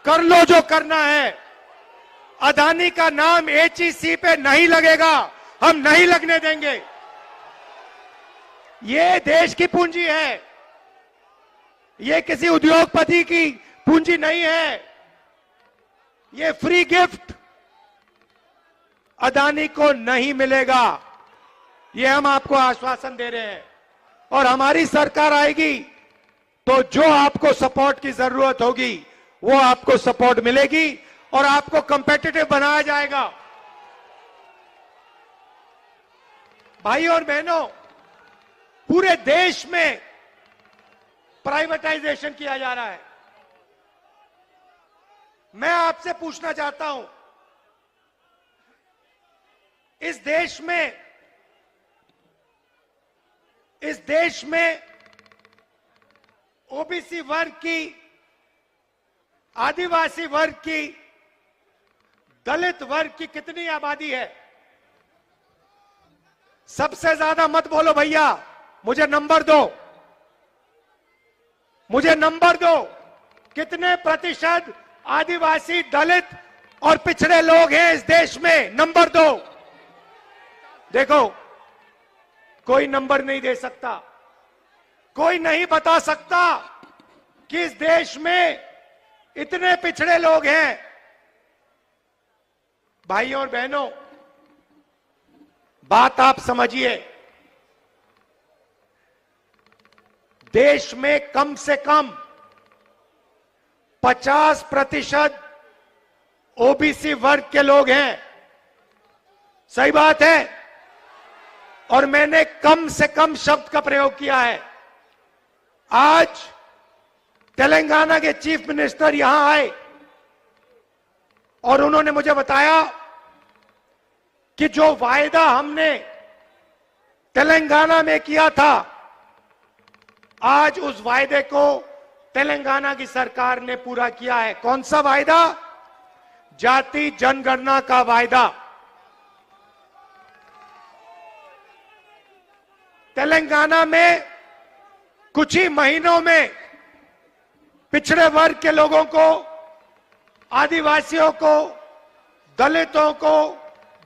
कर लो जो करना है। अदानी का नाम एचईसी पे नहीं लगेगा, हम नहीं लगने देंगे। ये देश की पूंजी है, ये किसी उद्योगपति की पूंजी नहीं है। ये फ्री गिफ्ट अदानी को नहीं मिलेगा, ये हम आपको आश्वासन दे रहे हैं। और हमारी सरकार आएगी तो जो आपको सपोर्ट की जरूरत होगी वो आपको सपोर्ट मिलेगी और आपको कंपेटिटिव बनाया जाएगा। भाई और बहनों, पूरे देश में प्राइवेटाइजेशन किया जा रहा है। मैं आपसे पूछना चाहता हूं, इस देश में ओबीसी वर्ग की, आदिवासी वर्ग की, दलित वर्ग की कितनी आबादी है? सबसे ज्यादा मत बोलो भैया, मुझे नंबर दो, मुझे नंबर दो। कितने प्रतिशत आदिवासी, दलित और पिछड़े लोग हैं इस देश में? नंबर दो। देखो, कोई नंबर नहीं दे सकता, कोई नहीं बता सकता कि इस देश में इतने पिछड़े लोग हैं। भाइयों और बहनों, बात आप समझिए, देश में कम से कम 50% ओबीसी वर्ग के लोग हैं। सही बात है। और मैंने कम से कम शब्द का प्रयोग किया है। आज तेलंगाना के चीफ मिनिस्टर यहां आए और उन्होंने मुझे बताया कि जो वायदा हमने तेलंगाना में किया था, आज उस वायदे को तेलंगाना की सरकार ने पूरा किया है। कौन सा वायदा? जाति जनगणना का वायदा। तेलंगाना में कुछ ही महीनों में पिछड़े वर्ग के लोगों को, आदिवासियों को, दलितों को,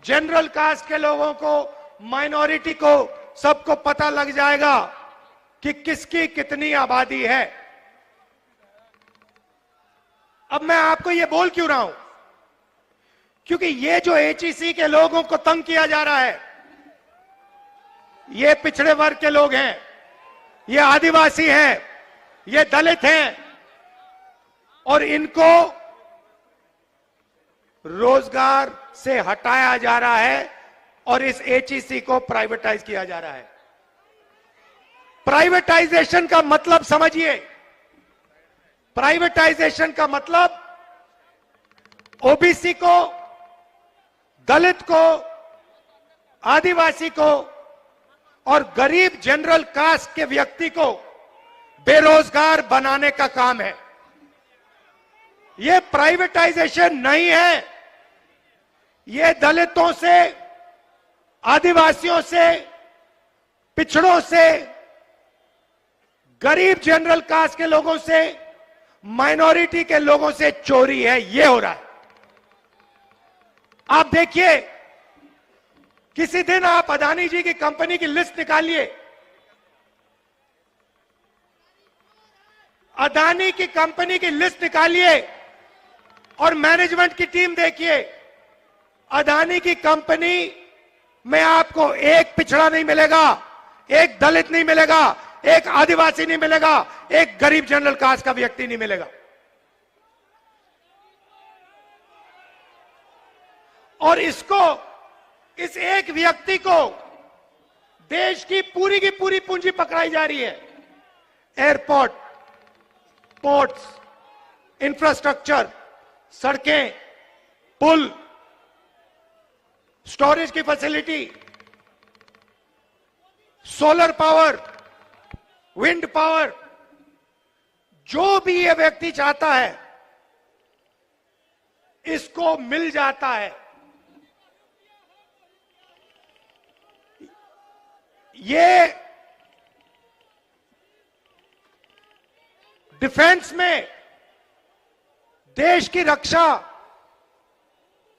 जनरल कास्ट के लोगों को, माइनॉरिटी को, सबको पता लग जाएगा कि किसकी कितनी आबादी है। अब मैं आपको ये बोल क्यों रहा हूं? क्योंकि ये जो एचईसी के लोगों को तंग किया जा रहा है, ये पिछड़े वर्ग के लोग हैं, ये आदिवासी हैं, ये दलित हैं, और इनको रोजगार से हटाया जा रहा है और इस एचईसी को प्राइवेटाइज किया जा रहा है। प्राइवेटाइजेशन का मतलब समझिए। प्राइवेटाइजेशन का मतलब ओबीसी को, दलित को, आदिवासी को और गरीब जनरल कास्ट के व्यक्ति को बेरोजगार बनाने का काम है। यह प्राइवेटाइजेशन नहीं है। यह दलितों से, आदिवासियों से, पिछड़ों से, गरीब जनरल कास्ट के लोगों से, माइनॉरिटी के लोगों से चोरी है। यह हो रहा है। आप देखिए, किसी दिन आप अदानी जी की कंपनी की लिस्ट निकालिए, अदानी की कंपनी की लिस्ट निकालिए और मैनेजमेंट की टीम देखिए। अदानी की कंपनी में आपको एक पिछड़ा नहीं मिलेगा, एक दलित नहीं मिलेगा, एक आदिवासी नहीं मिलेगा, एक गरीब जनरल कास्ट का व्यक्ति नहीं मिलेगा। और इसको, इस एक व्यक्ति को देश की पूरी पूंजी पकड़ाई जा रही है। एयरपोर्ट, पोर्ट्स, इंफ्रास्ट्रक्चर, सड़कें, पुल, स्टोरेज की facility, solar power, wind power, जो भी ये व्यक्ति चाहता है इसको मिल जाता है। ये डिफेंस में देश की रक्षा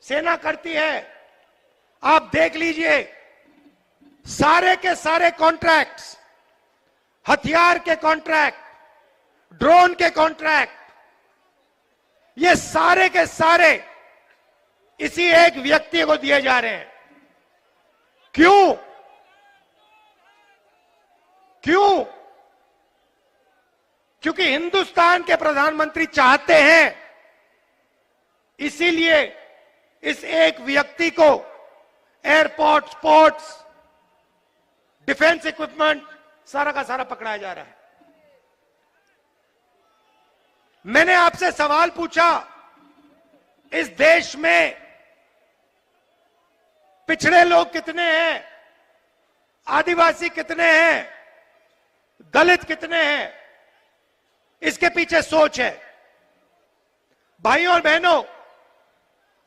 सेना करती है। आप देख लीजिए, सारे के सारे कॉन्ट्रैक्ट्स, हथियार के कॉन्ट्रैक्ट, ड्रोन के कॉन्ट्रैक्ट, ये सारे के सारे इसी एक व्यक्ति को दिए जा रहे हैं। क्यों? क्यों? क्योंकि हिंदुस्तान के प्रधानमंत्री चाहते हैं, इसीलिए इस एक व्यक्ति को एयरपोर्ट, पोर्ट्स, डिफेंस इक्विपमेंट सारा का सारा पकड़ाया जा रहा है। मैंने आपसे सवाल पूछा, इस देश में पिछड़े लोग कितने हैं, आदिवासी कितने हैं, दलित कितने हैं? इसके पीछे सोच है। भाइयों और बहनों,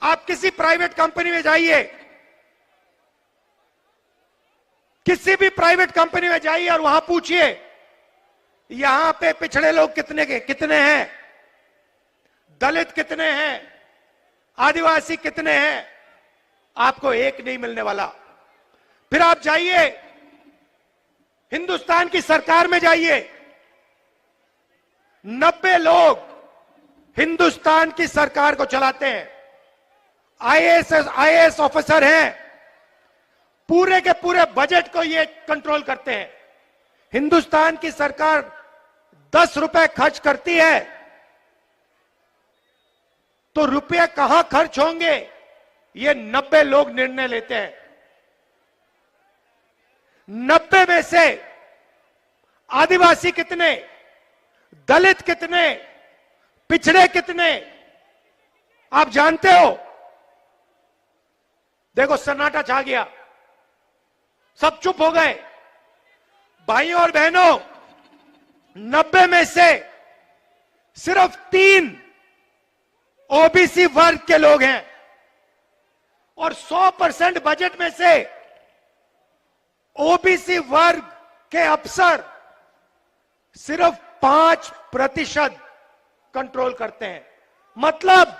आप किसी प्राइवेट कंपनी में जाइए, किसी भी प्राइवेट कंपनी में जाइए और वहां पूछिए यहां पे पिछड़े लोग कितने हैं, दलित कितने हैं, आदिवासी कितने हैं? आपको एक नहीं मिलने वाला। फिर आप जाइए हिंदुस्तान की सरकार में, जाइए 90 लोग हिंदुस्तान की सरकार को चलाते हैं, आईएएस ऑफिसर हैं, पूरे के पूरे बजट को ये कंट्रोल करते हैं। हिंदुस्तान की सरकार 10 रुपए खर्च करती है तो रुपए कहां खर्च होंगे, ये 90 लोग निर्णय लेते हैं। 90 में से आदिवासी कितने, दलित कितने, पिछड़े कितने, आप जानते हो? देखो, सन्नाटा छा गया, सब चुप हो गए। भाइयों और बहनों, 90 में से सिर्फ 3 ओबीसी वर्ग के लोग हैं और 100% बजट में से ओबीसी वर्ग के अफसर सिर्फ 5% कंट्रोल करते हैं। मतलब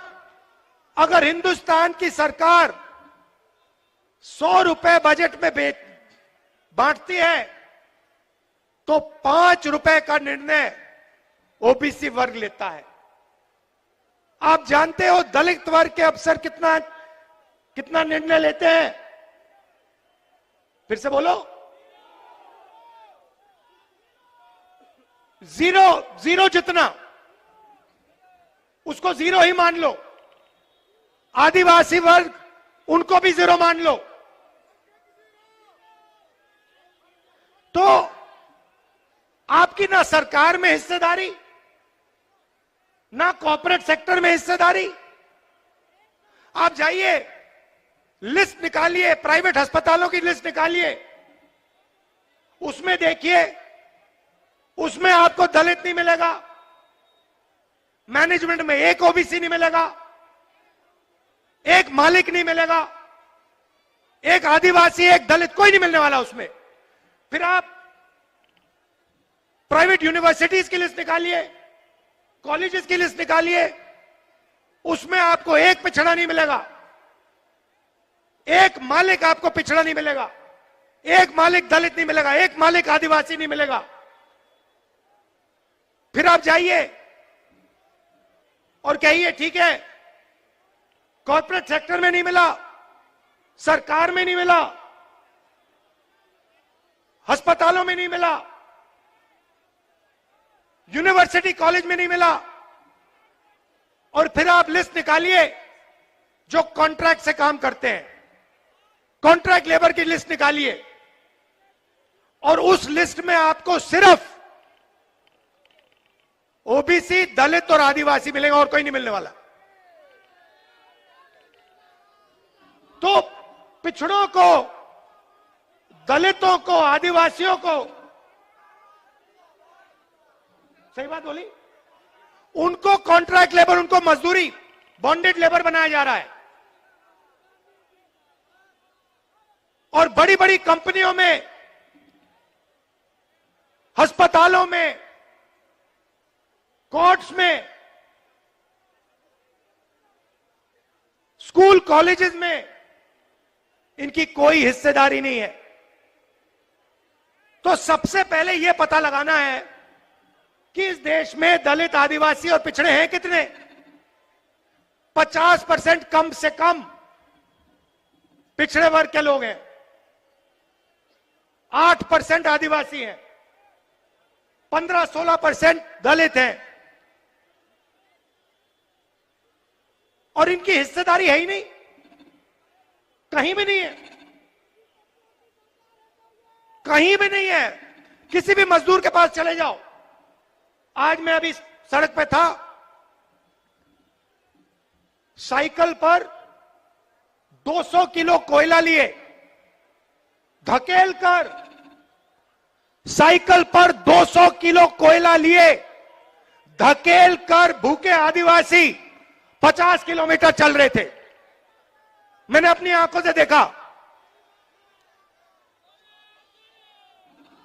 अगर हिंदुस्तान की सरकार 100 रुपए बजट में बांटती है तो 5 रुपए का निर्णय ओबीसी वर्ग लेता है। आप जानते हो दलित वर्ग के अफसर कितना निर्णय लेते हैं? फिर से बोलो, जीरो जितना, उसको जीरो ही मान लो। आदिवासी वर्ग, उनको भी जीरो मान लो। तो आपकी ना सरकार में हिस्सेदारी, ना कॉर्पोरेट सेक्टर में हिस्सेदारी। आप जाइए, लिस्ट निकालिए, प्राइवेट अस्पतालों की लिस्ट निकालिए, उसमें देखिए, उसमें आपको दलित नहीं मिलेगा, मैनेजमेंट में एक ओबीसी नहीं मिलेगा, एक मालिक नहीं मिलेगा, एक आदिवासी, एक दलित, कोई नहीं मिलने वाला उसमें। फिर आप प्राइवेट यूनिवर्सिटीज की लिस्ट निकालिए, कॉलेजेस की लिस्ट निकालिए, उसमें आपको एक पिछड़ा नहीं मिलेगा, एक मालिक आपको पिछड़ा नहीं मिलेगा, एक मालिक दलित नहीं मिलेगा, एक मालिक आदिवासी नहीं मिलेगा। फिर आप जाइए और कहिए ठीक है, कॉर्पोरेट सेक्टर में नहीं मिला, सरकार में नहीं मिला, अस्पतालों में नहीं मिला, यूनिवर्सिटी कॉलेज में नहीं मिला। और फिर आप लिस्ट निकालिए जो कॉन्ट्रैक्ट से काम करते हैं, कॉन्ट्रैक्ट लेबर की लिस्ट निकालिए और उस लिस्ट में आपको सिर्फ ओबीसी, दलित और आदिवासी मिलेगा और कोई नहीं मिलने वाला। तो पिछड़ों को, दलितों को, आदिवासियों को, सही बात बोली, उनको कॉन्ट्रैक्ट लेबर, उनको मजदूरी, बॉन्डेड लेबर बनाया जा रहा है। और बड़ी बड़ी कंपनियों में, अस्पतालों में, कोर्ट्स में स्कूल कॉलेजेस में इनकी कोई हिस्सेदारी नहीं है। तो सबसे पहले यह पता लगाना है कि इस देश में दलित, आदिवासी और पिछड़े हैं कितने। 50% कम से कम पिछड़े वर्ग के लोग हैं, 8% आदिवासी हैं, 15-16% दलित हैं, और इनकी हिस्सेदारी है ही नहीं, कहीं भी नहीं है, कहीं भी नहीं है। किसी भी मजदूर के पास चले जाओ। आज मैं अभी सड़क पे था, साइकिल पर 200 किलो कोयला लिए, धकेल कर साइकिल पर 200 किलो कोयला लिए, धकेल कर भूखे आदिवासी 50 किलोमीटर चल रहे थे। मैंने अपनी आंखों से देखा।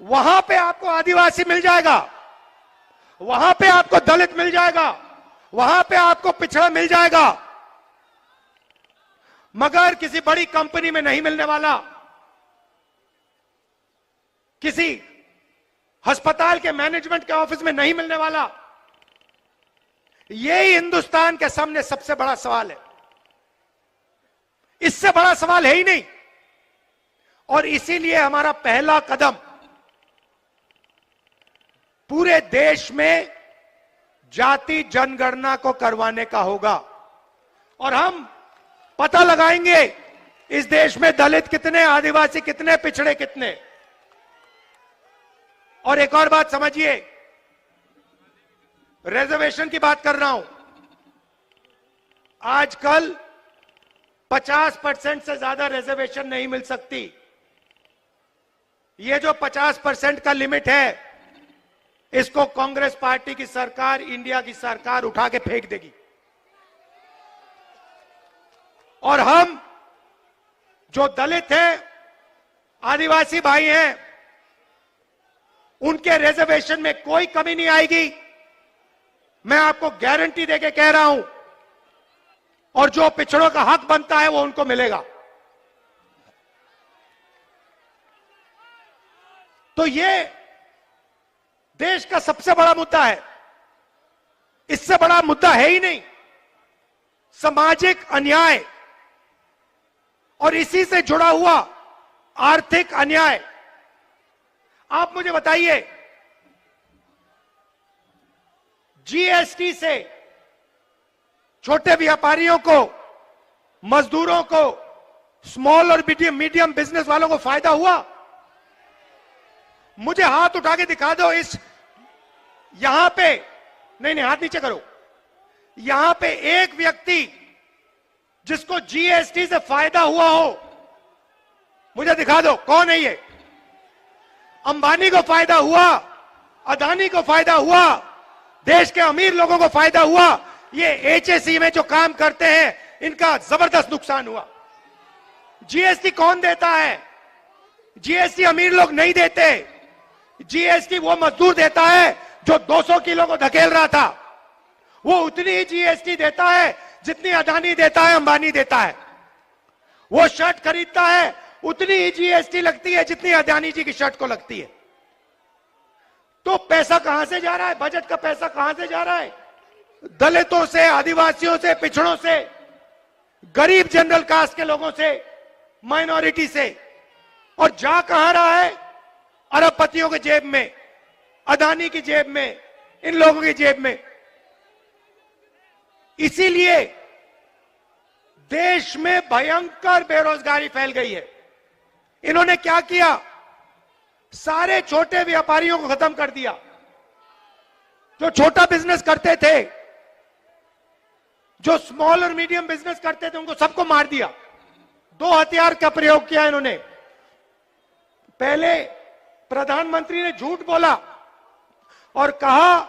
वहां पे आपको आदिवासी मिल जाएगा, वहां पे आपको दलित मिल जाएगा, वहां पे आपको पिछड़ा मिल जाएगा, मगर किसी बड़ी कंपनी में नहीं मिलने वाला, किसी अस्पताल के मैनेजमेंट के ऑफिस में नहीं मिलने वाला। यही हिंदुस्तान के सामने सबसे बड़ा सवाल है, इससे बड़ा सवाल है ही नहीं। और इसीलिए हमारा पहला कदम पूरे देश में जाति जनगणना को करवाने का होगा, और हम पता लगाएंगे इस देश में दलित कितने, आदिवासी कितने, पिछड़े कितने। और एक और बात समझिए, रिजर्वेशन की बात कर रहा हूं। आजकल 50% से ज्यादा रिजर्वेशन नहीं मिल सकती। ये जो 50% का लिमिट है, इसको कांग्रेस पार्टी की सरकार, इंडिया की सरकार उठा के फेंक देगी। और हम जो दलित हैं, आदिवासी भाई हैं, उनके रिजर्वेशन में कोई कमी नहीं आएगी, मैं आपको गारंटी देके कह रहा हूं। और जो पिछड़ों का हक बनता है वो उनको मिलेगा। तो ये देश का सबसे बड़ा मुद्दा है, इससे बड़ा मुद्दा है ही नहीं। सामाजिक अन्याय और इसी से जुड़ा हुआ आर्थिक अन्याय। आप मुझे बताइए, जीएसटी से छोटे व्यापारियों को, मजदूरों को, स्मॉल और मीडियम बिजनेस वालों को फायदा हुआ? मुझे हाथ उठा के दिखा दो इस यहां पे, नहीं हाथ नीचे करो, यहां पे एक व्यक्ति जिसको जीएसटी से फायदा हुआ हो, मुझे दिखा दो। कौन है ये? अंबानी को फायदा हुआ, अदानी को फायदा हुआ, देश के अमीर लोगों को फायदा हुआ। ये एचएसई में जो काम करते हैं, इनका जबरदस्त नुकसान हुआ। जीएसटी कौन देता है? जीएसटी अमीर लोग नहीं देते। जीएसटी वो मजदूर देता है जो 200 किलो को धकेल रहा था। वो उतनी ही जीएसटी देता है जितनी अदानी देता है, अंबानी देता है। वो शर्ट खरीदता है, उतनी ही जीएसटी लगती है जितनी अदानी जी की शर्ट को लगती है। तो पैसा कहां से जा रहा है? बजट का पैसा कहां से जा रहा है? दलितों से, आदिवासियों से, पिछड़ों से, गरीब जनरल कास्ट के लोगों से, माइनॉरिटी से। और जा कहां रहा है? अरबपतियों के जेब में, अदानी की जेब में, इन लोगों की जेब में। इसीलिए देश में भयंकर बेरोजगारी फैल गई है। इन्होंने क्या किया? सारे छोटे व्यापारियों को खत्म कर दिया। जो छोटा बिजनेस करते थे, जो स्मॉल और मीडियम बिजनेस करते थे, उनको सबको मार दिया। दो हथियार का प्रयोग किया इन्होंने। पहले प्रधानमंत्री ने झूठ बोला और कहा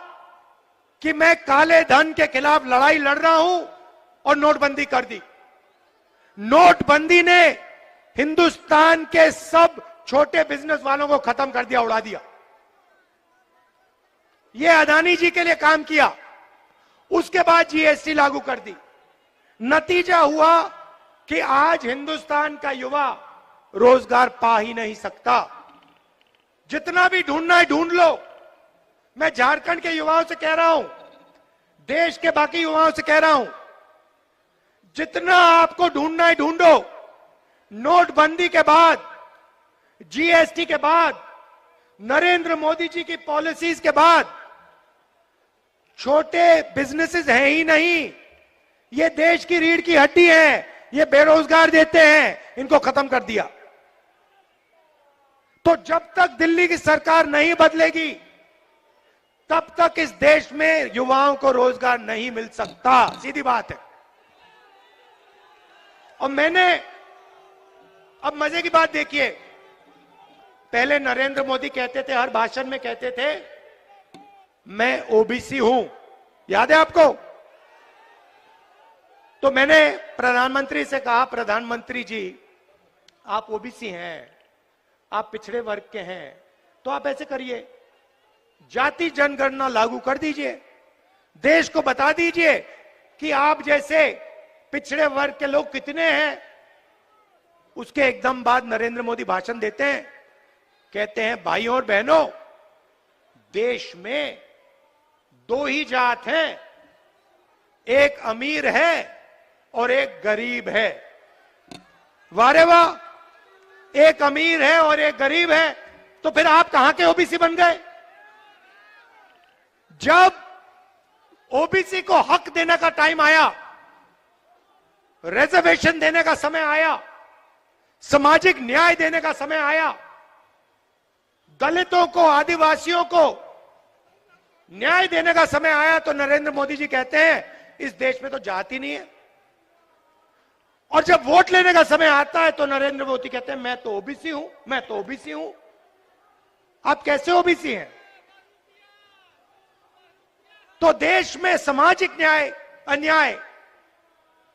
कि मैं काले धन के खिलाफ लड़ाई लड़ रहा हूं, और नोटबंदी कर दी। नोटबंदी ने हिंदुस्तान के सब छोटे बिजनेस वालों को खत्म कर दिया, उड़ा दिया। यह अदानी जी के लिए काम किया। उसके बाद जीएसटी लागू कर दी। नतीजा हुआ कि आज हिंदुस्तान का युवा रोजगार पा ही नहीं सकता। जितना भी ढूंढना है ढूंढ लो। मैं झारखंड के युवाओं से कह रहा हूं, देश के बाकी युवाओं से कह रहा हूं, जितना आपको ढूंढना है ढूंढो। नोटबंदी के बाद, जीएसटी के बाद, नरेंद्र मोदी जी की पॉलिसीज के बाद छोटे बिजनेसेस हैं ही नहीं। ये देश की रीढ़ की हड्डी है, ये बेरोजगार देते हैं, इनको खत्म कर दिया। तो जब तक दिल्ली की सरकार नहीं बदलेगी तब तक इस देश में युवाओं को रोजगार नहीं मिल सकता। सीधी बात है। और मैंने, अब मजे की बात देखिए, पहले नरेंद्र मोदी कहते थे, हर भाषण में कहते थे, मैं ओबीसी हूं। याद है आपको? तो मैंने प्रधानमंत्री से कहा, प्रधानमंत्री जी आप ओबीसी हैं, आप पिछड़े वर्ग के हैं, तो आप ऐसे करिए, जाति जनगणना लागू कर दीजिए, देश को बता दीजिए कि आप जैसे पिछड़े वर्ग के लोग कितने हैं। उसके एकदम बाद नरेंद्र मोदी भाषण देते हैं, कहते हैं भाइयों और बहनों, देश में दो ही जात हैं, एक अमीर है और एक गरीब है। वारे वाह, एक अमीर है और एक गरीब है, तो फिर आप कहां के ओबीसी बन गए? जब ओबीसी को हक देने का टाइम आया, रिजर्वेशन देने का समय आया, सामाजिक न्याय देने का समय आया, दलितों को, आदिवासियों को न्याय देने का समय आया, तो नरेंद्र मोदी जी कहते हैं इस देश में तो जाति नहीं है। और जब वोट लेने का समय आता है तो नरेंद्र मोदी कहते हैं मैं तो ओबीसी हूं, मैं तो ओबीसी हूं। आप कैसे ओबीसी हैं? तो देश में सामाजिक न्याय, अन्याय,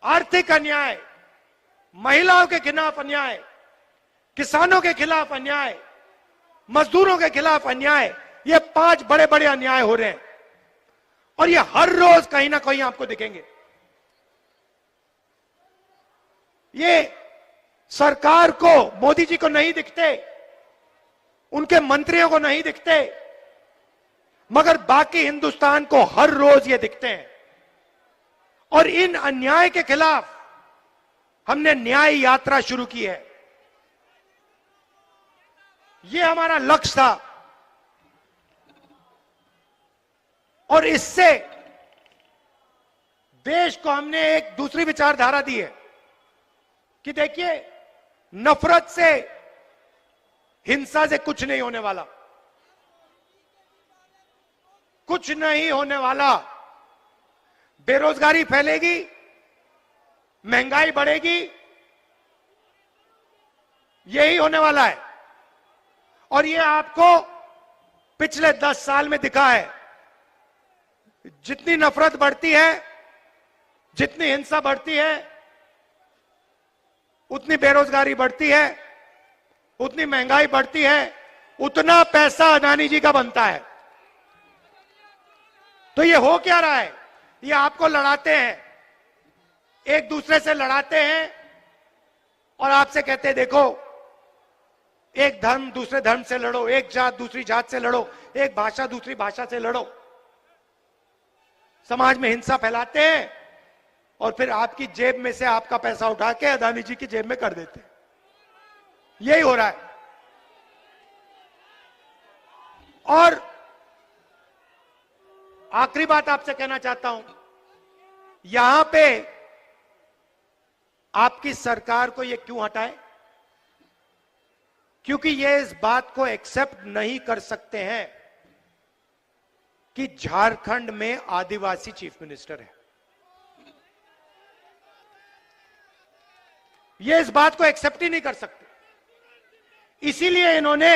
आर्थिक अन्याय, महिलाओं के खिलाफ अन्याय, किसानों के खिलाफ अन्याय, मजदूरों के खिलाफ अन्याय, ये 5 बड़े बड़े अन्याय हो रहे हैं और ये हर रोज कहीं ना कहीं आपको दिखेंगे। ये सरकार को, मोदी जी को नहीं दिखते, उनके मंत्रियों को नहीं दिखते, मगर बाकी हिंदुस्तान को हर रोज ये दिखते हैं। और इन अन्याय के खिलाफ हमने न्याय यात्रा शुरू की है। ये हमारा लक्ष्य था और इससे देश को हमने एक दूसरी विचारधारा दी है कि देखिए, नफरत से, हिंसा से कुछ नहीं होने वाला, कुछ नहीं होने वाला। बेरोजगारी फैलेगी, महंगाई बढ़ेगी, यही होने वाला है। और ये आपको पिछले 10 साल में दिखा है। जितनी नफरत बढ़ती है, जितनी हिंसा बढ़ती है, उतनी बेरोजगारी बढ़ती है, उतनी महंगाई बढ़ती है, उतना पैसा अदानी जी का बनता है। तो ये हो क्या रहा है? ये आपको लड़ाते हैं, एक दूसरे से लड़ाते हैं और आपसे कहते हैं देखो, एक धर्म दूसरे धर्म से लड़ो, एक जात दूसरी जात से लड़ो, एक भाषा दूसरी भाषा से लड़ो। समाज में हिंसा फैलाते हैं और फिर आपकी जेब में से आपका पैसा उठा के अदानी जी की जेब में कर देते हैं। यही हो रहा है। और आखिरी बात आपसे कहना चाहता हूं, यहां पे आपकी सरकार को यह क्यों हटाए? क्योंकि ये इस बात को एक्सेप्ट नहीं कर सकते हैं कि झारखंड में आदिवासी चीफ मिनिस्टर है। ये इस बात को एक्सेप्ट ही नहीं कर सकते। इसीलिए इन्होंने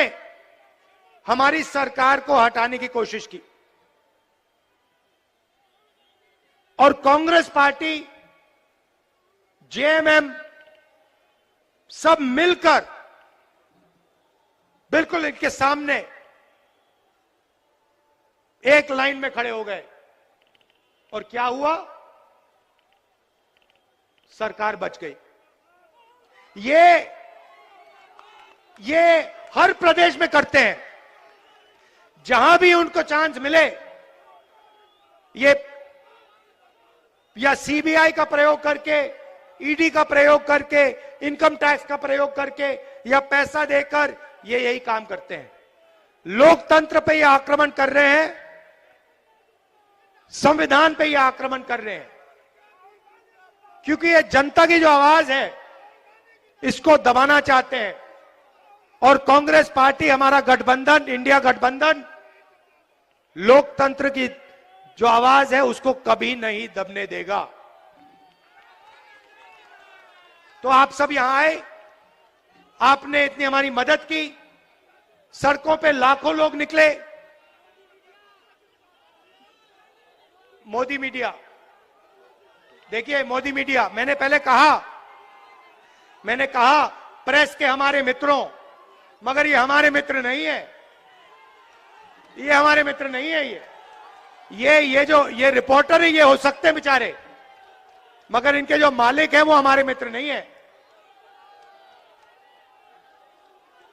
हमारी सरकार को हटाने की कोशिश की। और कांग्रेस पार्टी, जेएमएम, सब मिलकर बिल्कुल इनके सामने एक लाइन में खड़े हो गए। और क्या हुआ? सरकार बच गई। ये हर प्रदेश में करते हैं, जहां भी उनको चांस मिले ये या सीबीआई का प्रयोग करके, ईडी का प्रयोग करके, इनकम टैक्स का प्रयोग करके या पैसा देकर ये यही काम करते हैं। लोकतंत्र पे ये आक्रमण कर रहे हैं, संविधान पे ये आक्रमण कर रहे हैं, क्योंकि ये जनता की जो आवाज है इसको दबाना चाहते हैं। और कांग्रेस पार्टी, हमारा गठबंधन, इंडिया गठबंधन, लोकतंत्र की जो आवाज है उसको कभी नहीं दबने देगा। तो आप सब यहां आए, आपने इतनी हमारी मदद की, सड़कों पे लाखों लोग निकले। मोदी मीडिया, देखिए मोदी मीडिया, मैंने कहा प्रेस के हमारे मित्रों, मगर ये हमारे मित्र नहीं है, ये हमारे मित्र नहीं है। ये रिपोर्टर है, ये हो सकते हैं बेचारे, मगर इनके जो मालिक हैं वो हमारे मित्र नहीं है,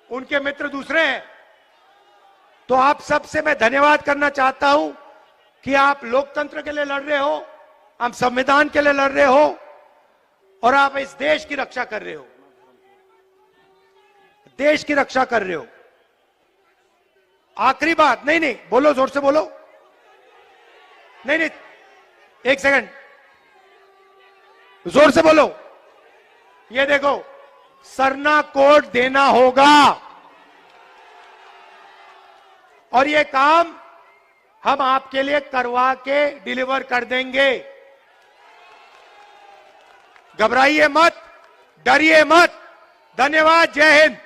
उनके मित्र दूसरे हैं। तो आप सबसे मैं धन्यवाद करना चाहता हूं कि आप लोकतंत्र के लिए लड़ रहे हो, आप संविधान के लिए लड़ रहे हो और आप इस देश की रक्षा कर रहे हो, देश की रक्षा कर रहे हो। आखिरी बात, नहीं बोलो, जोर से बोलो, नहीं, एक सेकंड, जोर से बोलो। ये देखो, सरना कोड देना होगा और ये काम हम आपके लिए करवा के डिलीवर कर देंगे। घबराइए मत, डरिए मत। धन्यवाद, जय हिंद।